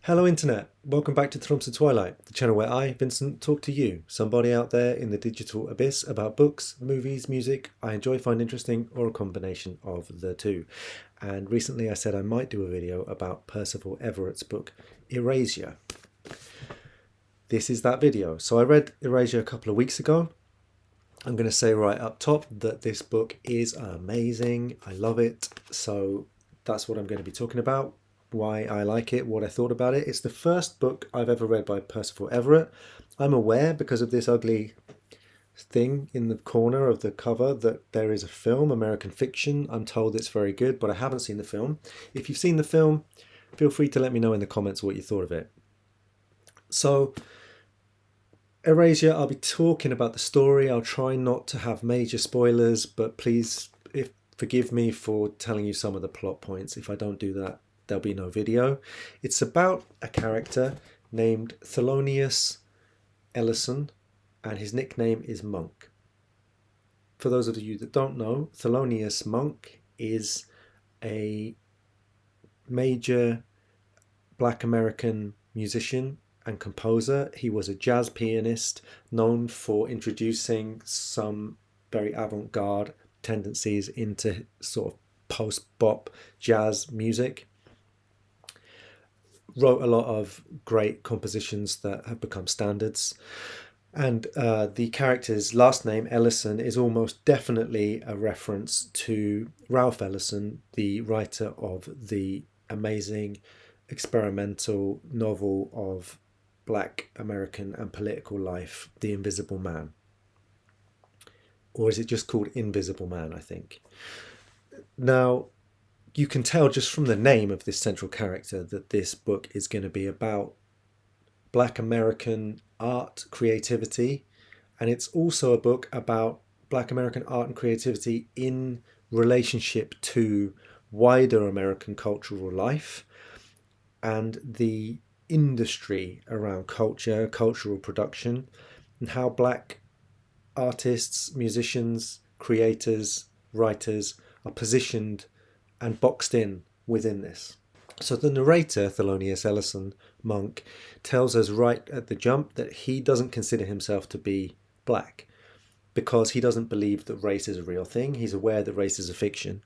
Hello Internet, welcome back to Trumps of Twilight, the channel where I, Vincent, talk to you, somebody out there in the digital abyss about books, movies, music I enjoy, find interesting, or a combination of the two. And recently I said I might do a video about Percival Everett's book, Erasure. This is that video. So I read Erasure a couple of weeks ago. I'm going to say right up top that this book is amazing. I love it. So that's what I'm going to be talking about. Why I like it, what I thought about it. It's the first book I've ever read by Percival Everett. I'm aware, because of this ugly thing in the corner of the cover, that there is a film, American Fiction. I'm told it's very good, but I haven't seen the film. If you've seen the film, feel free to let me know in the comments what you thought of it. So, Erasure, I'll be talking about the story. I'll try not to have major spoilers, but please, forgive me for telling you some of the plot points. If I don't do that, there'll be no video. It's about a character named Thelonious Ellison, and his nickname is Monk. For those of you that don't know, Thelonious Monk is a major Black American musician and composer. He was a jazz pianist known for introducing some very avant-garde tendencies into sort of post-bop jazz music. Wrote a lot of great compositions that have become standards. And the character's last name, Ellison, is almost definitely a reference to Ralph Ellison, the writer of the amazing experimental novel of Black American and political life, The Invisible Man. Or is it just called Invisible Man, I think? Now, you can tell just from the name of this central character that this book is going to be about Black American art, creativity, and it's also a book about Black American art and creativity in relationship to wider American cultural life and the industry around culture, cultural production, and how Black artists, musicians, creators, writers are positioned and boxed in within this. So the narrator, Thelonious Ellison Monk, tells us right at the jump that he doesn't consider himself to be Black because he doesn't believe that race is a real thing. He's aware that race is a fiction.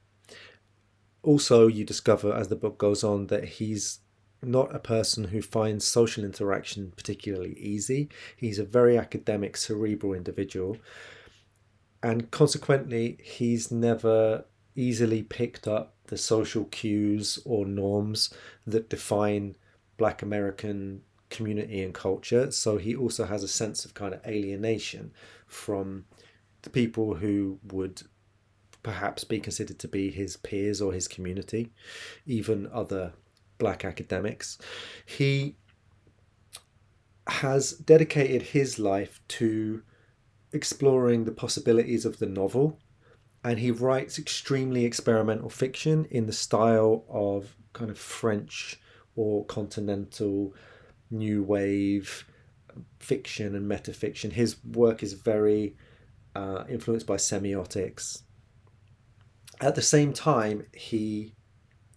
Also, you discover as the book goes on that he's not a person who finds social interaction particularly easy. He's a very academic, cerebral individual, and consequently he's never easily picked up the social cues or norms that define Black American community and culture. So he also has a sense of kind of alienation from the people who would perhaps be considered to be his peers or his community, even other Black academics. He has dedicated his life to exploring the possibilities of the novel, and he writes extremely experimental fiction in the style of kind of French or continental new wave fiction and metafiction. His work is very influenced by semiotics. At the same time, he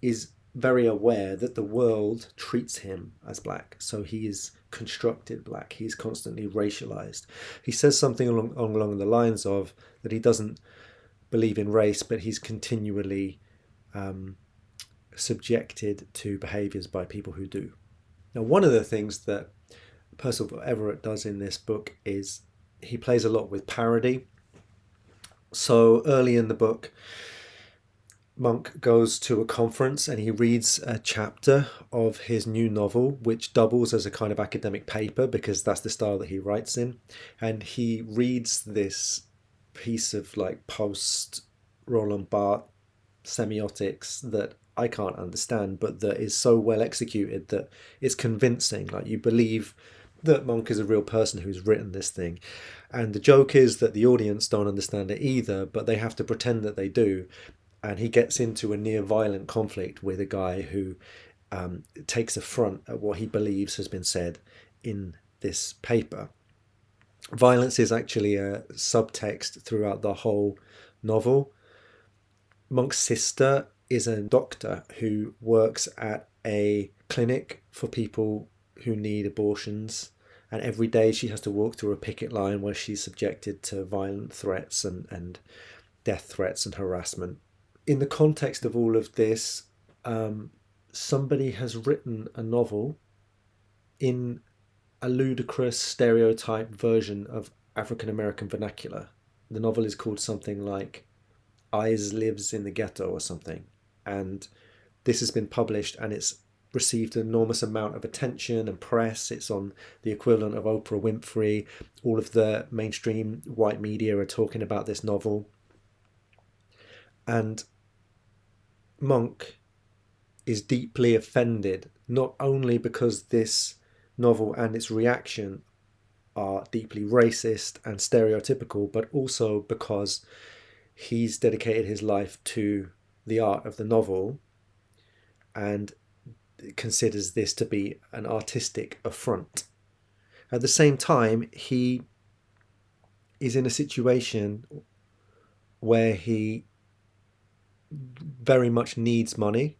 is very aware that the world treats him as Black. So he is constructed Black. He's constantly racialized. He says something along the lines of that he doesn't believe in race, but he's continually subjected to behaviours by people who do. Now, one of the things that Percival Everett does in this book is he plays a lot with parody. So early in the book, Monk goes to a conference and he reads a chapter of his new novel, which doubles as a kind of academic paper because that's the style that he writes in. And he reads this piece of like post Roland Barthes semiotics that I can't understand, but that is so well executed that it's convincing. Like, you believe that Monk is a real person who's written this thing. And the joke is that the audience don't understand it either, but they have to pretend that they do. And he gets into a near violent conflict with a guy who takes affront at what he believes has been said in this paper. Violence is actually a subtext throughout the whole novel. Monk's sister is a doctor who works at a clinic for people who need abortions. And every day she has to walk through a picket line where she's subjected to violent threats and death threats and harassment. In the context of all of this, somebody has written a novel in a ludicrous stereotype version of African American vernacular. The novel is called something like Eyes Lives in the Ghetto or something. And this has been published and it's received an enormous amount of attention and press. It's on the equivalent of Oprah Winfrey. All of the mainstream white media are talking about this novel. And Monk is deeply offended, not only because this novel and its reaction are deeply racist and stereotypical, but also because he's dedicated his life to the art of the novel and considers this to be an artistic affront. At the same time, he is in a situation where he very much needs money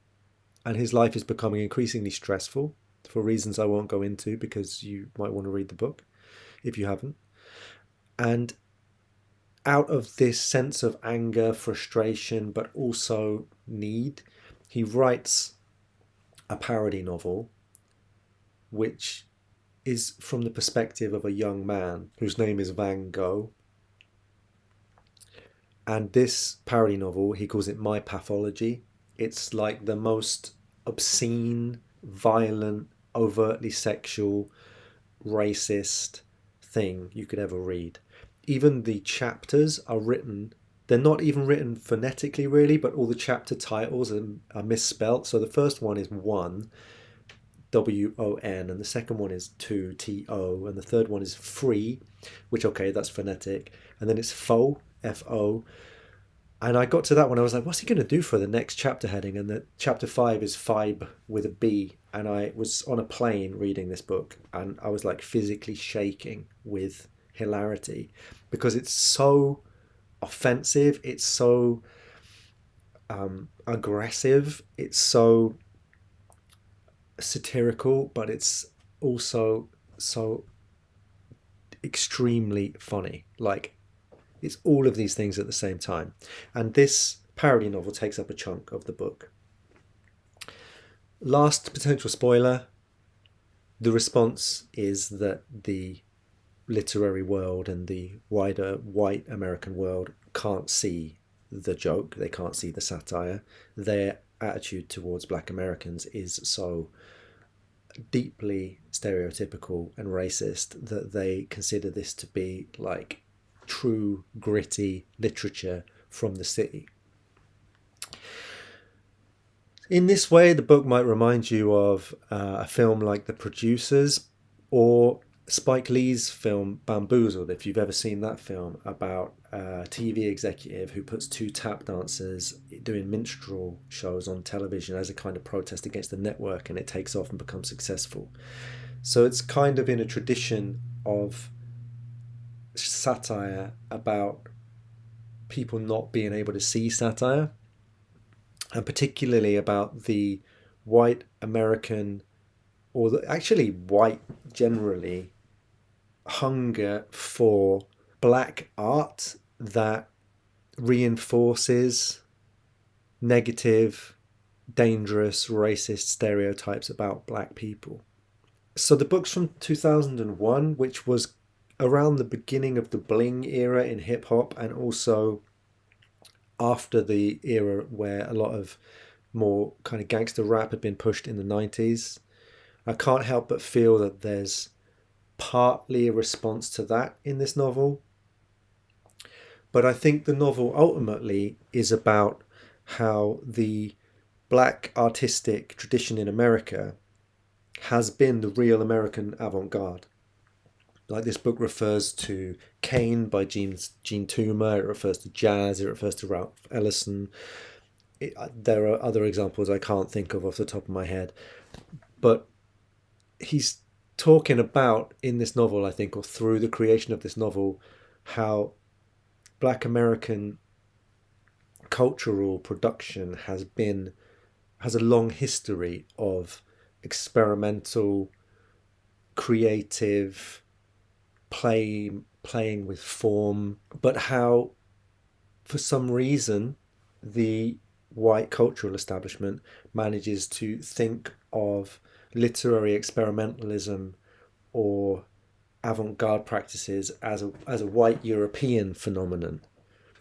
and his life is becoming increasingly stressful for reasons I won't go into because you might want to read the book if you haven't. And out of this sense of anger, frustration, but also need, he writes a parody novel which is from the perspective of a young man whose name is Van Gogh. And this parody novel, he calls it My Pathology. It's like the most obscene, violent, overtly sexual, racist thing you could ever read. Even the chapters are written, they're not even written phonetically really, but all the chapter titles are misspelt. So the first one is one, W-O-N, and the second one is two, T-O, and the third one is free, which, okay, that's phonetic. And then it's faux, F-O. And I got to that one, I was like, what's he going to do for the next chapter heading? And the chapter 5 is Fibe with a B. And I was on a plane reading this book, and I was like physically shaking with hilarity because it's so offensive, it's so aggressive, it's so satirical, but it's also so extremely funny. Like, it's all of these things at the same time. And this parody novel takes up a chunk of the book. Last potential spoiler, the response is that the literary world and the wider white American world can't see the joke, they can't see the satire. Their attitude towards black Americans is so deeply stereotypical and racist that they consider this to be like true gritty literature from the city. In this way, the book might remind you of a film like The Producers or Spike Lee's film Bamboozled, if you've ever seen that film, about a TV executive who puts two tap dancers doing minstrel shows on television as a kind of protest against the network, and it takes off and becomes successful. So it's kind of in a tradition of satire about people not being able to see satire, and particularly about the white American, or actually white generally, hunger for black art that reinforces negative, dangerous, racist stereotypes about black people. So the book's from 2001, which was around the beginning of the bling era in hip hop, and also after the era where a lot of more kind of gangster rap had been pushed in the 90s. I can't help but feel that there's partly a response to that in this novel. But I think the novel ultimately is about how the black artistic tradition in America has been the real American avant-garde. Like, this book refers to Kane by Gene Toomer, it refers to jazz, it refers to Ralph Ellison. There are other examples I can't think of off the top of my head. But he's talking about in this novel, I think, or through the creation of this novel, how black American cultural production has a long history of experimental, creative, playing with form, but how for some reason the white cultural establishment manages to think of literary experimentalism or avant-garde practices as a white European phenomenon.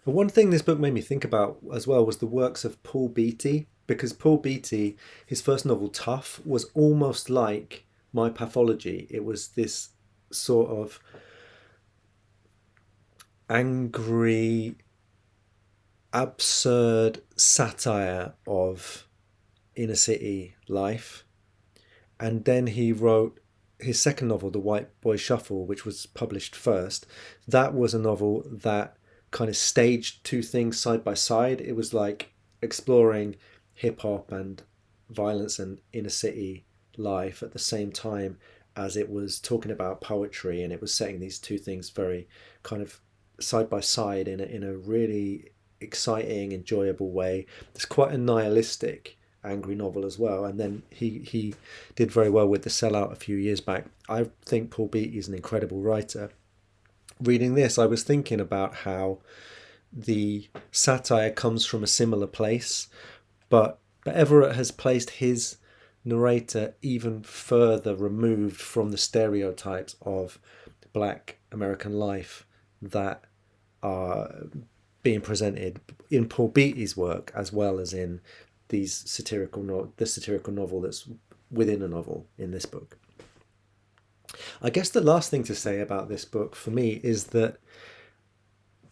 But one thing this book made me think about as well was the works of Paul Beatty, because Paul Beatty, his first novel, Tough, was almost like My Pathology. It was this sort of angry, absurd satire of inner city life. And then he wrote his second novel, The White Boy Shuffle, which was published first. That was a novel that kind of staged two things side by side. It was like exploring hip hop and violence and inner city life at the same time as it was talking about poetry, and it was setting these two things very kind of side by side in a really exciting, enjoyable way. It's quite a nihilistic, angry novel as well. And then he did very well with The Sellout a few years back. I think Paul Beatty is an incredible writer. Reading this, I was thinking about how the satire comes from a similar place, but Everett has placed his narrator even further removed from the stereotypes of black American life that are being presented in Paul Beatty's work as well as in the satirical novel that's within a novel in this book. I guess the last thing to say about this book for me is that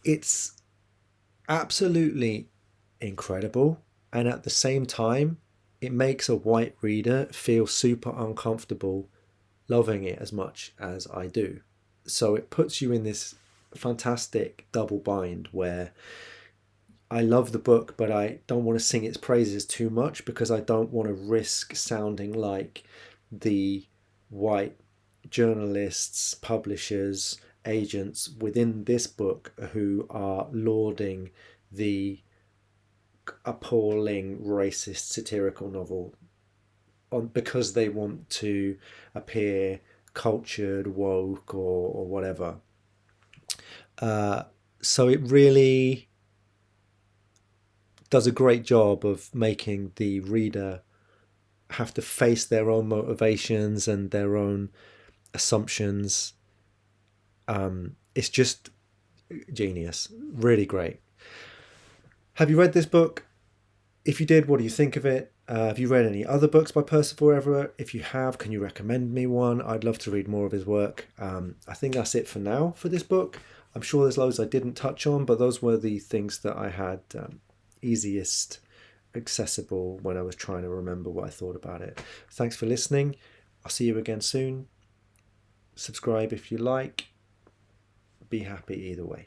it's absolutely incredible, and at the same time it makes a white reader feel super uncomfortable loving it as much as I do. So it puts you in this fantastic double bind where I love the book, but I don't want to sing its praises too much because I don't want to risk sounding like the white journalists, publishers, agents within this book who are lauding the appalling racist satirical novel because they want to appear cultured, woke, or whatever. So it really does a great job of making the reader have to face their own motivations and their own assumptions. It's just genius, really great. Have you read this book? If you did, what do you think of it? Have you read any other books by Percival Everett? If you have, can you recommend me one? I'd love to read more of his work. I think that's it for now for this book. I'm sure there's loads I didn't touch on, but those were the things that I had easiest accessible when I was trying to remember what I thought about it. Thanks for listening. I'll see you again soon. Subscribe if you like. Be happy either way.